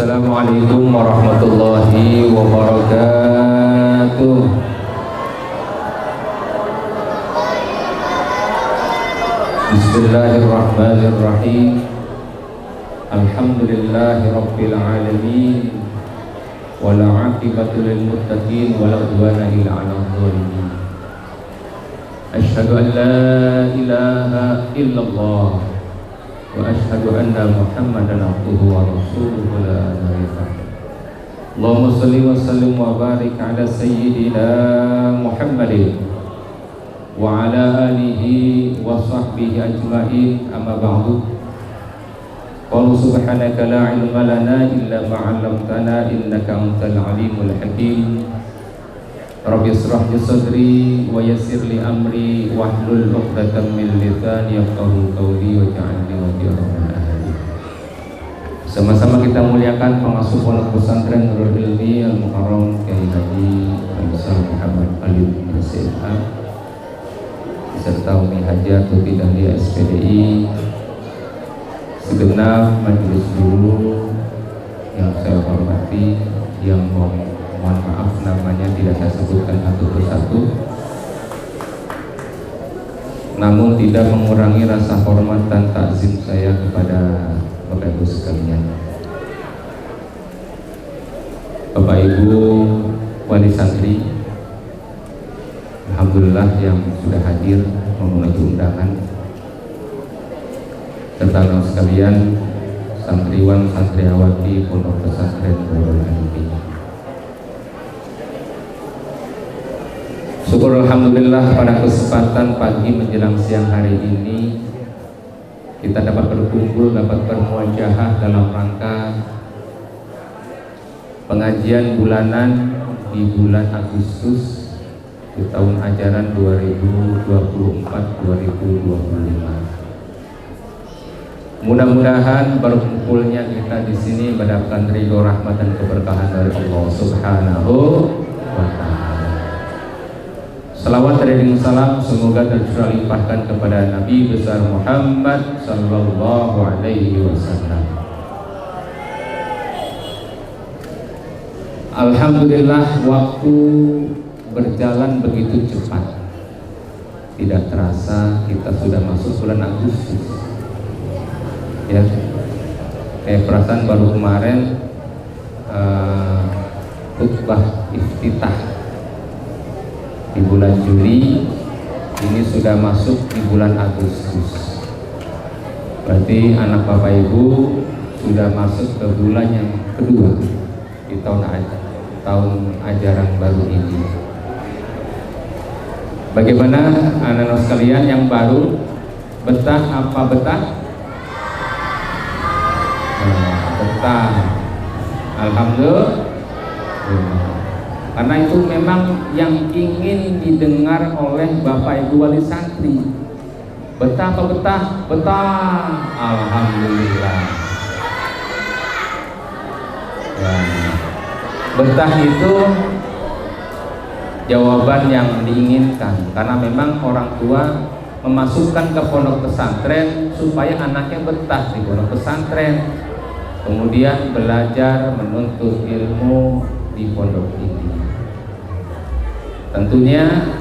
Assalamualaikum warahmatullahi wabarakatuh. Bismillahirrahmanirrahim. Alhamdulillahi rabbil alamin. Wala aqibatu lil muttaqin wala udwana illa 'alal zalimin. Asyhadu an la ilaha illallah wa asyhadu anna Muhammadan abduhu wa rasuluhu la ilaha. Allahumma shalli wa sallim wa barik ala sayyidina Muhammadin wa ala alihi wa sahbihi ajma'in, amma ba'du. Qala subhanaka la ilma lana illa ma 'allamtana innaka antal alimul hakim. Rabbi ishrah li sadri wa yassir li amri wahlul 'uqdatam min lisani yafqahu qawli waj'alni waziran min ahli. Sama-sama kita muliakan pengasuh pondok pesantren Nurul Ilmi Al-Mukarram Kiai Haji Muhammad Muhammad Khalid bin Sa'ad serta Umi Haja Tuti Dahlia SPDI, segenap majelis guru yang saya hormati, yang mohon maaf namanya tidak saya sebutkan satu persatu, namun tidak mengurangi rasa hormat dan takzim saya kepada Bapak Ibu sekalian. Bapak Ibu wali santri, alhamdulillah yang sudah hadir memenuhi undangan, serta sekalian santriwan santriawati Pondok Pesantren Nurul Ilmi. Syukur alhamdulillah pada kesempatan pagi menjelang siang hari ini kita dapat berkumpul, dapat bermuajahah dalam rangka pengajian bulanan di bulan Agustus di tahun ajaran 2024-2025. Mudah-mudahan berkumpulnya kita di sini mendapatkan ridho, rahmat dan keberkahan dari Allah Subhanahu wa Ta'ala. Salawat dan salam semoga tercurah limpahkan kepada Nabi besar Muhammad sallallahu alaihi wasallam. Alhamdulillah, waktu berjalan begitu cepat. Tidak terasa kita sudah masuk bulan Agustus. Ya, perasaan baru kemarin khutbah iftitah di bulan Juli, ini sudah masuk di bulan Agustus. Berarti anak Bapak Ibu sudah masuk ke bulan yang kedua di tahun ajaran baru ini. Bagaimana anak-anak sekalian yang baru, betah apa betah? Betah, alhamdulillah. Karena itu memang yang ingin didengar oleh Bapak Ibu wali santri. Betah apa betah? Betah, alhamdulillah. Ya. Betah itu jawaban yang diinginkan, karena memang orang tua memasukkan ke pondok pesantren supaya anaknya betah di pondok pesantren, kemudian belajar menuntut ilmu di pondok ini. Tentunya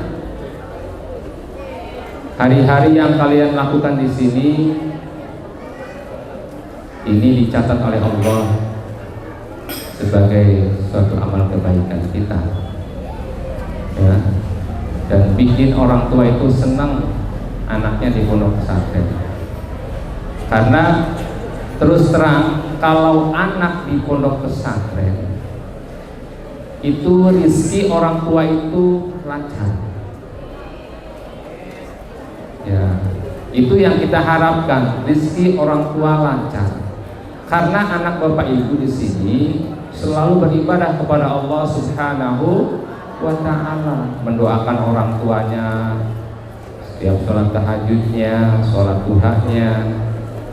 hari-hari yang kalian lakukan di sini ini dicatat oleh Allah sebagai suatu amal kebaikan kita, ya, dan bikin orang tua itu senang anaknya di pondok pesantren. Karena terus terang, kalau anak di pondok pesantren itu rizki orang tua itu lancar, ya, itu yang kita harapkan, rizki orang tua lancar. Karena anak Bapak Ibu di sini selalu beribadah kepada Allah Subhanahu wa Ta'ala, mendoakan orang tuanya setiap sholat tahajudnya, sholat duhanya,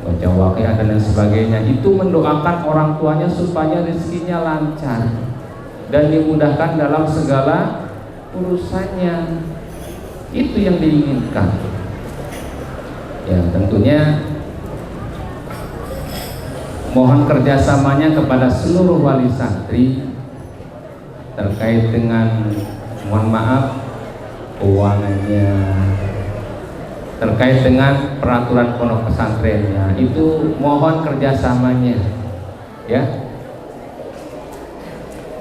baca waqiah dan lain sebagainya. Itu mendoakan orang tuanya supaya rezekinya lancar dan dimudahkan dalam segala urusannya. Itu yang diinginkan. Ya, tentunya mohon kerjasamanya kepada seluruh wali santri terkait dengan, mohon maaf, keuangannya, terkait dengan peraturan pondok pesantrennya, itu mohon kerjasamanya, ya.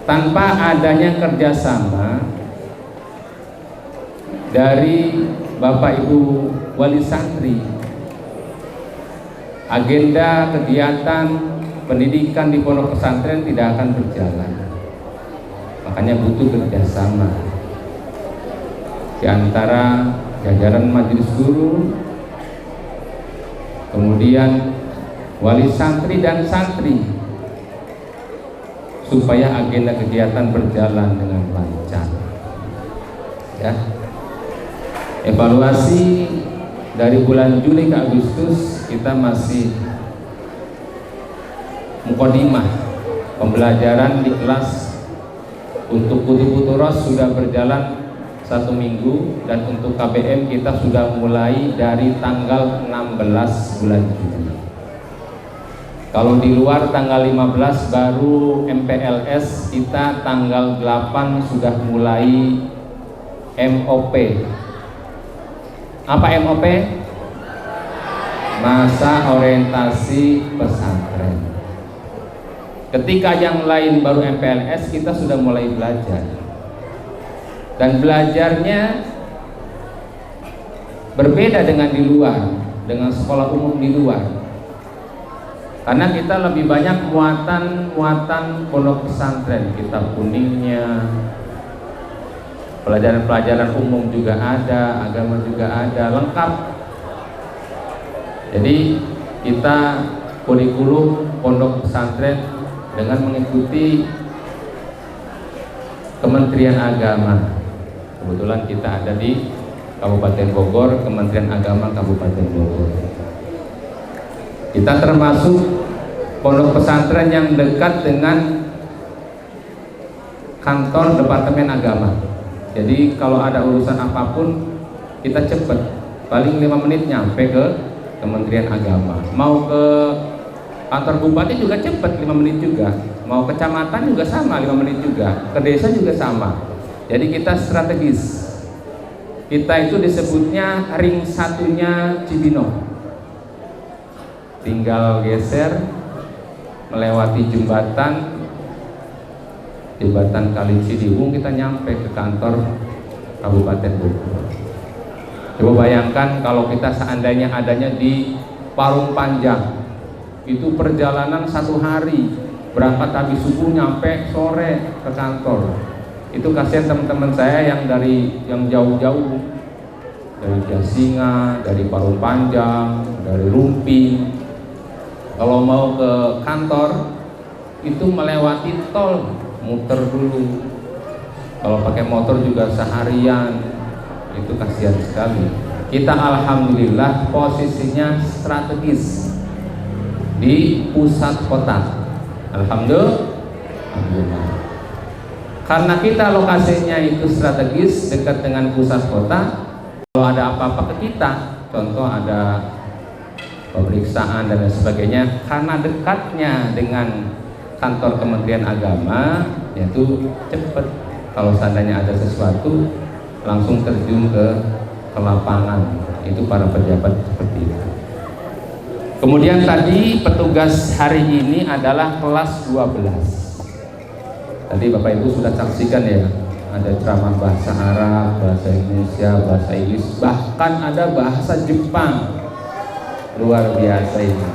Tanpa adanya kerjasama dari Bapak Ibu wali santri, agenda kegiatan pendidikan di pondok pesantren tidak akan berjalan. Makanya butuh kerjasama di antara jajaran majelis guru, kemudian wali santri dan santri, supaya agenda kegiatan berjalan dengan lancar, ya. Evaluasi dari bulan Juli ke Agustus kita masih mukadimah pembelajaran di kelas. Untuk Kutubu Turas sudah berjalan 1 minggu, dan untuk KBM kita sudah mulai dari tanggal 16 bulan Juli. Kalau di luar tanggal 15 baru MPLS, kita tanggal 8 sudah mulai MOP. Apa MOP? Masa orientasi pesantren. Ketika yang lain baru MPLS, kita sudah mulai belajar. Dan belajarnya berbeda dengan di luar, dengan sekolah umum di luar. Karena kita lebih banyak muatan pondok pesantren, kitab kuningnya, pelajaran-pelajaran umum juga ada, agama juga ada, lengkap. Jadi kita kurikulum pondok pesantren dengan mengikuti Kementerian Agama. Kebetulan kita ada di Kabupaten Bogor, Kementerian Agama Kabupaten Bogor. Kita termasuk pondok pesantren yang dekat dengan kantor Departemen Agama. Jadi kalau ada urusan apapun kita cepat, paling 5 menit nyampe ke Kementerian Agama. Mau ke kantor bupati juga cepat, 5 menit juga. Mau kecamatan juga sama, 5 menit juga. Ke desa juga sama. Jadi kita strategis. Kita itu disebutnya ring satunya Cibinong. Tinggal geser melewati jembatan Kali Ciliwung, kita nyampe ke kantor Kabupaten Bogor. Coba bayangkan kalau kita seandainya adanya di Parung Panjang, itu perjalanan 1 hari, berangkat habis subuh nyampe sore ke kantor. Itu kasihan teman-teman saya yang jauh-jauh, dari Jasinga, dari Parung Panjang, dari Rumpi. Kalau mau ke kantor itu melewati tol, muter dulu. Kalau pakai motor juga seharian, itu kasihan sekali. Kita alhamdulillah posisinya strategis di pusat kota. Alhamdulillah. Karena kita lokasinya itu strategis dekat dengan pusat kota, kalau ada apa-apa ke kita, contoh ada pemeriksaan dan lain sebagainya, karena dekatnya dengan kantor Kementerian Agama, yaitu cepat. Kalau seandainya ada sesuatu, langsung terjun ke lapangan. Itu para pejabat seperti itu. Kemudian tadi petugas hari ini adalah kelas 12. Tadi Bapak Ibu sudah saksikan ya, ada ceramah bahasa Arab, bahasa Indonesia, bahasa Inggris, bahkan ada bahasa Jepang. Luar biasa ini.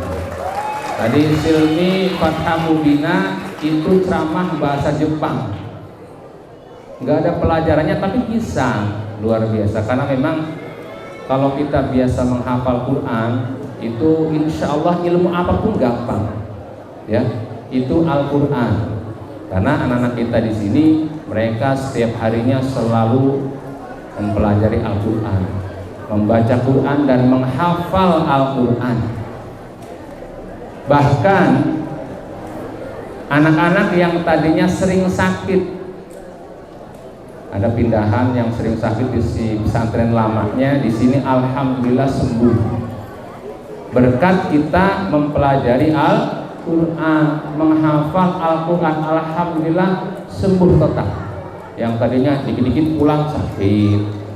Tadi Silmi Fathamubina itu ceramah bahasa Jepang. Nggak ada pelajarannya tapi bisa. Luar biasa, karena memang kalau kita biasa menghafal Quran itu insya Allah ilmu apapun gampang, ya. Itu Al-Quran. Karena anak-anak kita di sini mereka setiap harinya selalu mempelajari Al-Quran, membaca Quran dan menghafal Al-Quran. Bahkan anak-anak yang tadinya sering sakit, ada pindahan yang sering sakit di pesantren lamanya, di sini alhamdulillah sembuh berkat kita mempelajari Quran, menghafal Al-Quran, alhamdulillah sembuh total. Yang tadinya dikit-dikit pulang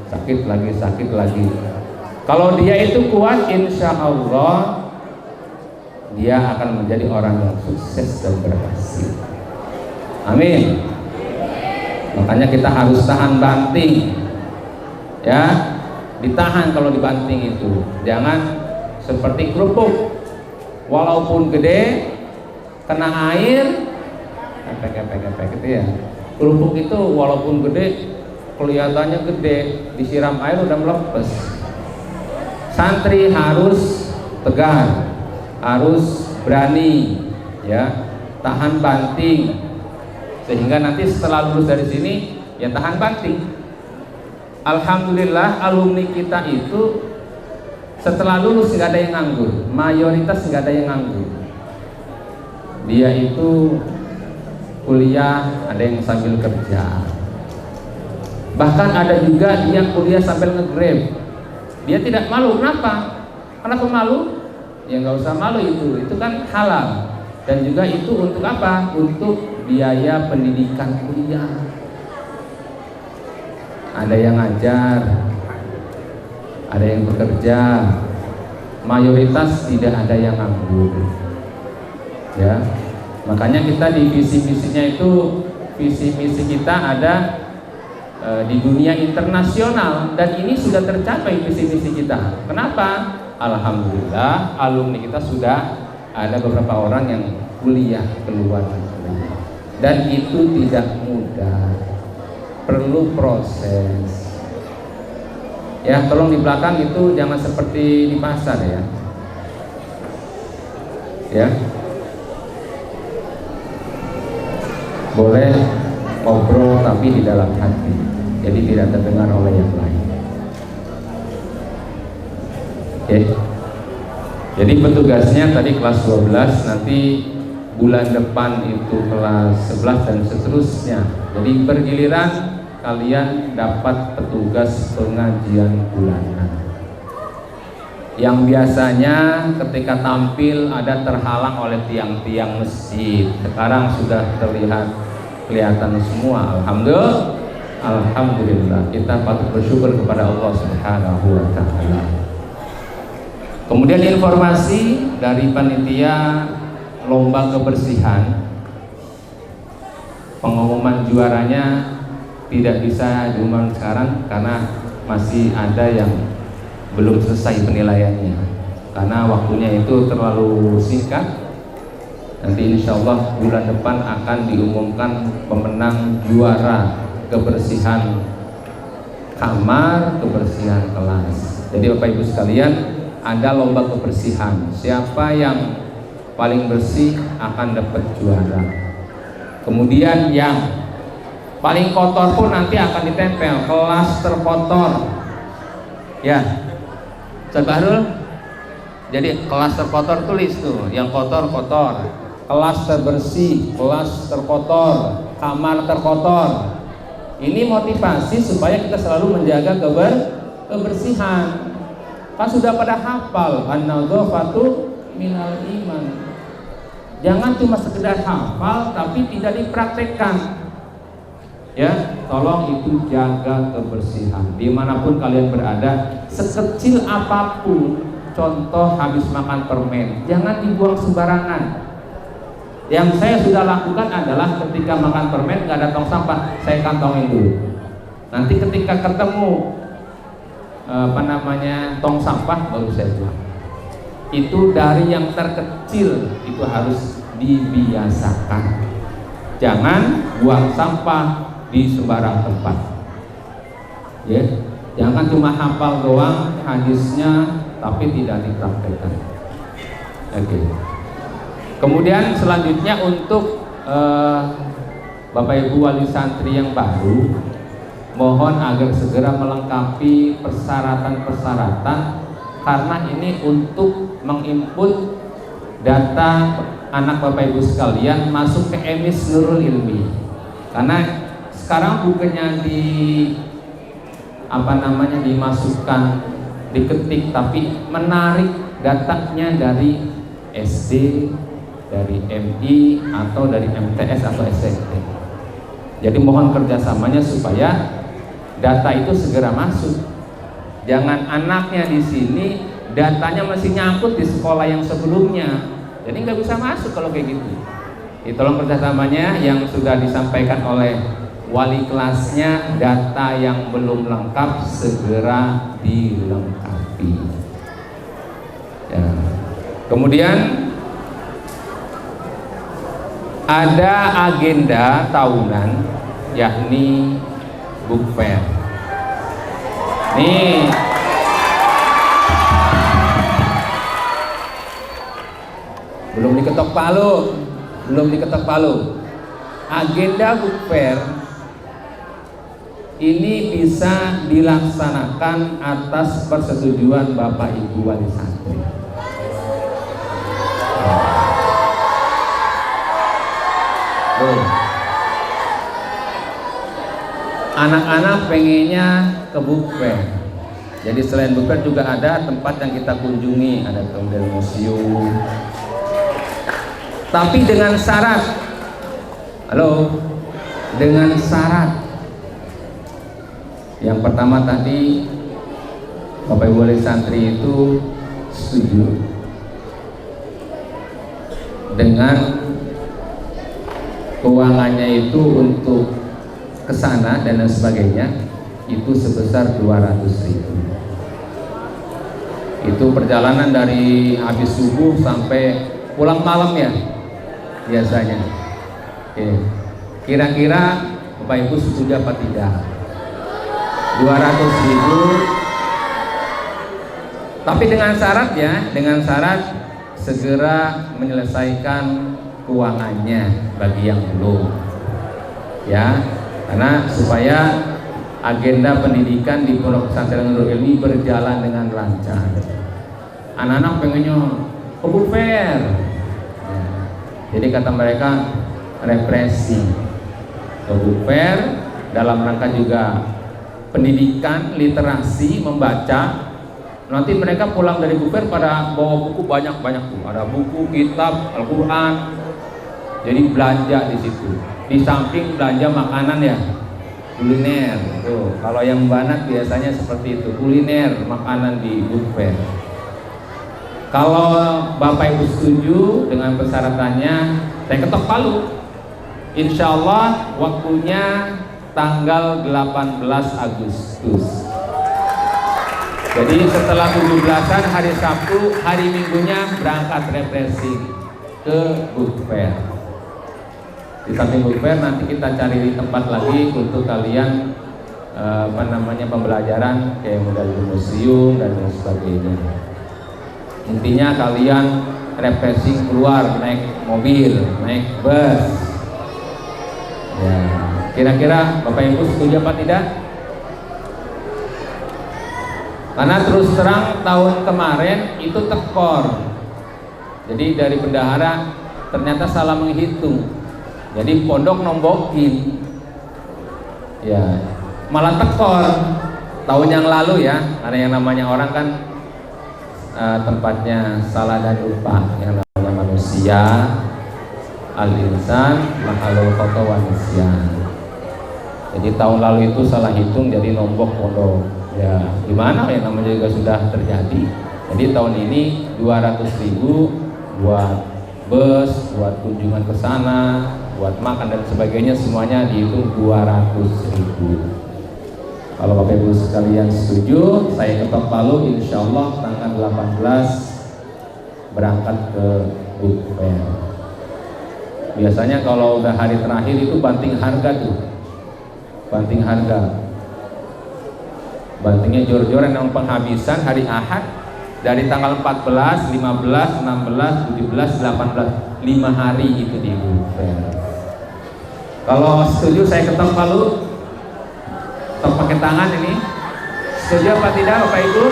sakit lagi. Kalau dia itu kuat, insya Allah dia akan menjadi orang yang sukses dan berhasil. Amin. Makanya kita harus tahan banting, ya, ditahan kalau dibanting itu. Jangan seperti kerupuk, walaupun gede, kena air, epek gitu ya. Kerupuk itu walaupun gede, kelihatannya gede, disiram air udah melepes. Santri harus tegar, harus berani, ya, tahan banting, sehingga nanti setelah lulus dari sini ya tahan banting. Alhamdulillah alumni kita itu setelah lulus nggak ada yang nganggur, mayoritas nggak ada yang nganggur. Dia itu kuliah, ada yang sambil kerja, bahkan ada juga yang kuliah sambil nge-grab. Dia tidak malu. Kenapa malu? Ya nggak usah malu, itu kan halal. Dan juga itu untuk apa? Untuk biaya pendidikan kuliah. Ada yang ngajar, ada yang bekerja, mayoritas tidak ada yang nganggur, ya. Makanya kita di visi-misinya itu, visi-misi kita ada di dunia internasional, dan ini sudah tercapai visi-misi kita. Kenapa? Alhamdulillah alumni kita sudah ada beberapa orang yang kuliah ke luar negeri, dan itu tidak mudah, perlu proses. Ya, tolong di belakang itu jangan seperti di pasar ya. Ya. Boleh ngobrol tapi di dalam hati, jadi tidak terdengar oleh yang lain. Oke. Jadi petugasnya tadi kelas 12, nanti bulan depan itu kelas 11 dan seterusnya. Jadi bergiliran kalian dapat petugas pengajian bulanan. Yang biasanya ketika tampil ada terhalang oleh tiang-tiang masjid, sekarang sudah kelihatan semua. Alhamdulillah, kita patut bersyukur kepada Allah Subhanahu wa taala. Kemudian informasi dari panitia lomba kebersihan, pengumuman juaranya tidak bisa diumumkan sekarang karena masih ada yang belum selesai penilaiannya, karena waktunya itu terlalu singkat. Nanti insya Allah bulan depan akan diumumkan pemenang juara kebersihan kamar, kebersihan kelas. Jadi Bapak Ibu sekalian, ada lomba kebersihan, siapa yang paling bersih akan dapat juara. Kemudian yang paling kotor pun nanti akan ditempel kelas terkotor, ya. Bahrul, jadi kelas terkotor tulis tuh, yang kotor, kelas terbersih, kelas terkotor, kamar terkotor. Ini motivasi supaya kita selalu menjaga kebersihan. Kan sudah pada hafal an-nadhafatu minal iman. Jangan cuma sekedar hafal tapi tidak dipraktekkan. Ya, tolong itu jaga kebersihan dimanapun kalian berada, sekecil apapun. Contoh habis makan permen, jangan dibuang sembarangan. Yang saya sudah lakukan adalah ketika makan permen nggak ada tong sampah, saya kantongin dulu. Nanti ketika ketemu tong sampah baru saya buang. Itu dari yang terkecil itu harus dibiasakan. Jangan buang sampah di sembarang tempat, ya. Jangan cuma hafal doang hadisnya tapi tidak dipraktekkan. Oke. Kemudian selanjutnya untuk Bapak Ibu wali santri yang baru, mohon agar segera melengkapi persyaratan-persyaratan, karena ini untuk menginput data anak Bapak Ibu sekalian masuk ke emis Nurul Ilmi. Karena sekarang bukannya dimasukkan, diketik, tapi menarik datanya dari SD, dari MI atau dari MTS atau SMP. Jadi mohon kerjasamanya supaya data itu segera masuk. Jangan anaknya di sini datanya masih nyangkut di sekolah yang sebelumnya, jadi nggak bisa masuk kalau kayak gitu. Tolong kerjasamanya yang sudah disampaikan oleh wali kelasnya, data yang belum lengkap segera dilengkapi. Ya. Kemudian ada agenda tahunan, yakni book fair. Nih, belum diketok palu. Agenda book fair ini bisa dilaksanakan atas persetujuan Bapak Ibu wali santri. Anak-anak pengennya ke book fair. Jadi selain book fair juga ada tempat yang kita kunjungi, ada kemudian museum. Tapi dengan syarat, dengan syarat. Yang pertama tadi Bapak Ibu wali santri itu setuju dengan keuangannya itu untuk kesana dan lain sebagainya, itu sebesar 200.000. Itu perjalanan dari habis subuh sampai pulang malam ya biasanya. Oke. Kira-kira Bapak Ibu setuju apa tidak? 200.000, tapi dengan syarat ya, dengan syarat segera menyelesaikan keuangannya bagi yang belum, ya, karena supaya agenda pendidikan di Pondok Pesantren Nurul Ilmi berjalan dengan lancar. Anak-anak pengennya ke book fair, ya. Jadi kata mereka refreshing ke book fair dalam rangka juga pendidikan, literasi, membaca. Nanti mereka pulang dari book fair pada bawa buku banyak-banyak tuh. Ada buku, kitab, Al-Quran. Jadi belanja di situ. Di samping belanja makanan ya, kuliner. Tuh, kalau yang Banat biasanya seperti itu, kuliner, makanan di book fair. Kalau Bapak Ibu setuju dengan persyaratannya, saya ketok palu. Insya Allah waktunya tanggal 18 Agustus. Jadi setelah 17-an hari Sabtu, hari Minggunya berangkat refreshing ke book fair. Di samping book fair nanti kita cari tempat lagi untuk kalian pembelajaran kayak modal di museum dan lain sebagainya. Intinya kalian refreshing keluar, naik mobil, naik bus. Ya. Kira-kira Bapak Ibu setuju apa tidak? Karena terus terang tahun kemarin itu tekor. Jadi dari bendahara ternyata salah menghitung. Jadi pondok nombokin. Ya, malah tekor tahun yang lalu ya. Karena yang namanya orang kan tempatnya salah dan lupa. Yang namanya manusia, al-insan makhluk khata wa nisyan. Jadi tahun lalu itu salah hitung, jadi nombok pondok. Ya gimana ya, namanya juga sudah terjadi. Jadi tahun ini 200.000 buat bus, buat kunjungan ke sana, buat makan dan sebagainya, semuanya dihitung 200.000. Kalau Bapak Ibu sekalian setuju, saya ketok palu, insya Allah tanggal 18 berangkat ke book fair. Biasanya kalau udah hari terakhir itu banting harga tuh. Banting harga, bantingnya jor-joran, yang penghabisan hari Ahad dari tanggal 14, 15, 16, 17, 18, 5 hari itu di book fair. Kalau setuju saya ketok palu, ketok pakai tangan ini. Setuju apa tidak Bapak Ibu?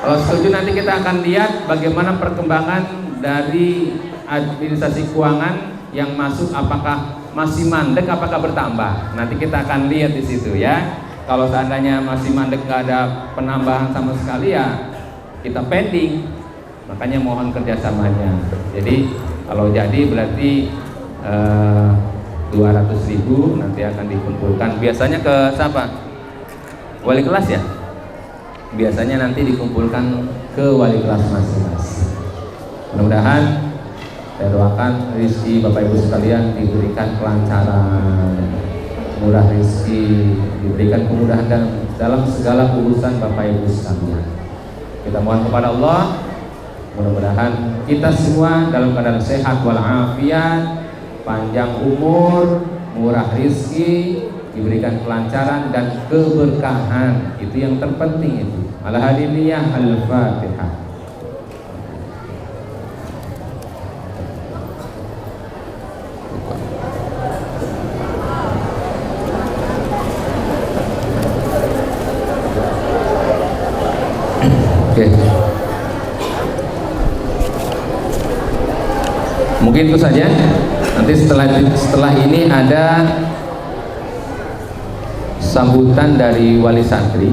Kalau setuju nanti kita akan lihat bagaimana perkembangan dari administrasi keuangan yang masuk, apakah masih mandek, apakah bertambah. Nanti kita akan lihat di situ ya. Kalau seandainya masih mandek, nggak ada penambahan sama sekali ya, kita pending, makanya mohon kerjasamanya. Jadi kalau jadi berarti 200.000 nanti akan dikumpulkan. Biasanya ke siapa? Wali kelas ya? Biasanya nanti dikumpulkan ke wali kelas masing-masing. Mudah-mudahan saya doakan rezeki Bapak Ibu sekalian diberikan kelancaran, murah rezeki, diberikan kemudahan dalam segala urusan Bapak Ibu sekalian. Kita mohon kepada Allah, mudah-mudahan kita semua dalam keadaan sehat walafiat, panjang umur, murah rezeki, diberikan kelancaran dan keberkahan. Itu yang terpenting itu. Al-Hadiniyah Al-Fatihah. Mungkin itu saja. Nanti setelah ini ada sambutan dari wali santri.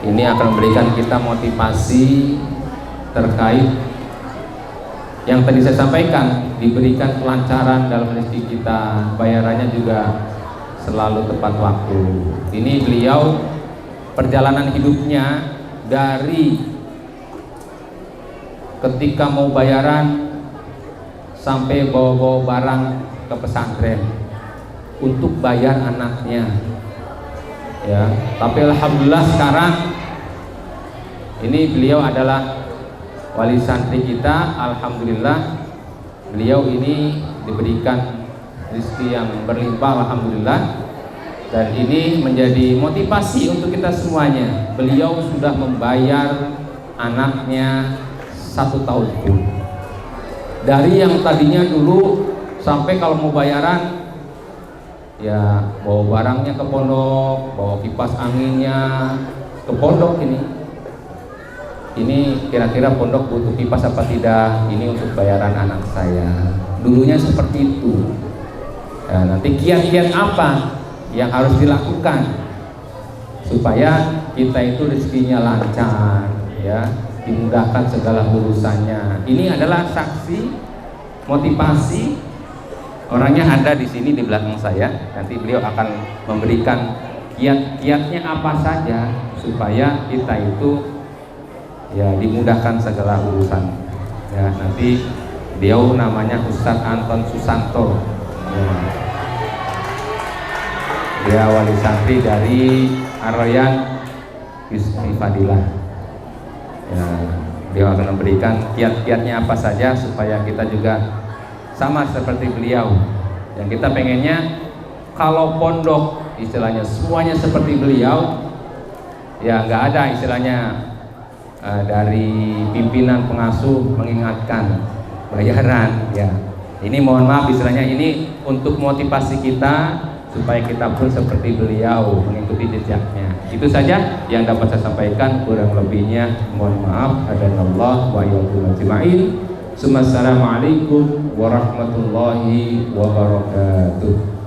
Ini akan memberikan kita motivasi terkait yang tadi saya sampaikan, diberikan kelancaran dalam rezeki kita, bayarannya juga selalu tepat waktu. Ini beliau perjalanan hidupnya dari ketika mau bayaran sampai bawa-bawa barang ke pesantren untuk bayar anaknya, ya. Tapi alhamdulillah sekarang ini beliau adalah wali santri kita. Alhamdulillah beliau ini diberikan rezeki yang berlimpah, alhamdulillah. Dan ini menjadi motivasi untuk kita semuanya. Beliau sudah membayar anaknya 1 tahun pun. Dari yang tadinya dulu sampai kalau mau bayaran ya bawa barangnya ke pondok, bawa kipas anginnya ke pondok. Ini kira-kira pondok butuh kipas apa tidak, ini untuk bayaran anak saya. Dulunya seperti itu. Nah, nanti kiat-kiat apa yang harus dilakukan supaya kita itu rezekinya lancar, ya, dimudahkan segala urusannya. Ini adalah saksi motivasi, orangnya ada di sini di belakang saya. Nanti beliau akan memberikan kiat-kiatnya apa saja supaya kita itu ya dimudahkan segala urusan. Ya, nanti beliau namanya Ustadz Anton Susanto. Ya. Dia wali santri dari Ar-Rayyan Husni Fadilah. Ya, dia akan memberikan kiat-kiatnya apa saja supaya kita juga sama seperti beliau. Yang kita pengennya kalau pondok istilahnya semuanya seperti beliau, ya nggak ada istilahnya dari pimpinan pengasuh mengingatkan bayaran. Ya, ini mohon maaf istilahnya ini untuk motivasi kita supaya kita pun seperti beliau mengikuti jejaknya. Itu saja yang dapat saya sampaikan, kurang lebihnya mohon maaf. Hadanallah wa iyyakum ajma'in. Assalamualaikum warahmatullahi wabarakatuh.